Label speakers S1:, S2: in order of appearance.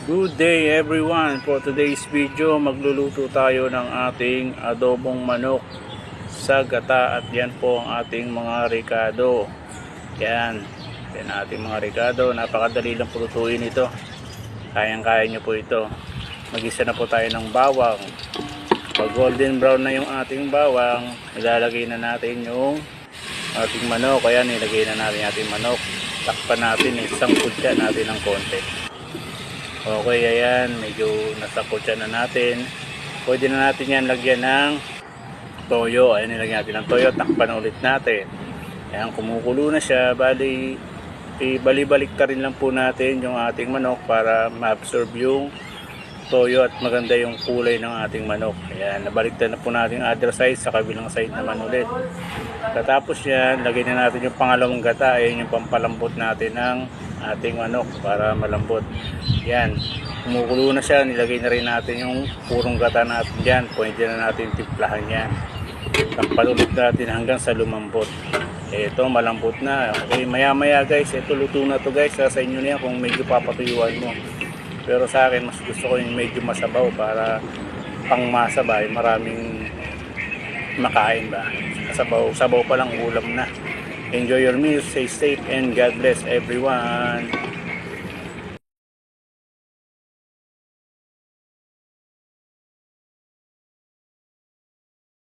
S1: Good day everyone. For today's video, magluluto tayo ng ating adobong manok sa gata at yan po ang ating mga ricado. Yan ating mga ricado. Napakadali lang po lutuin ito. Kayang-kaya nyo po ito. Mag-isa na po tayo ng bawang. Pag golden brown na yung ating bawang, ilalagay na natin yung ating manok. Ayan, ilagay na natin yung ating manok. Takpan natin, isang kutsa natin ng konti. Okay, ayan, medyo nasakot siya na natin. Pwede na natin yan lagyan ng toyo. Ayan, nilagyan natin ng toyo. Takpan ulit natin. Ayan, kumukulo na siya. Bali, ibali-balik ta rin lang po natin yung ating manok para ma-absorb yung toyo at maganda yung kulay ng ating manok. Ayan, nabaliktad na po natin yung other side sa kabilang side naman ulit. Katapos yan, lagyan na natin yung pangalawang gata. Ayan yung pampalambot natin ng ating manok para malambot. Yan, kumukulo na siya. Nilagay na rin natin yung purong gata natin dyan. Pwede na natin timplahan yan. Takpan ulit natin hanggang sa lumambot. Ito, malambot na. Okay, maya maya guys, ito luto na to guys. Sa inyo na yan kung medyo papatuyuan mo. Pero sa akin, mas gusto ko yung medyo masabaw para pangmasa ba, maraming makain ba. Sabaw pa lang ulam na. Enjoy your meal, stay safe, and God bless everyone.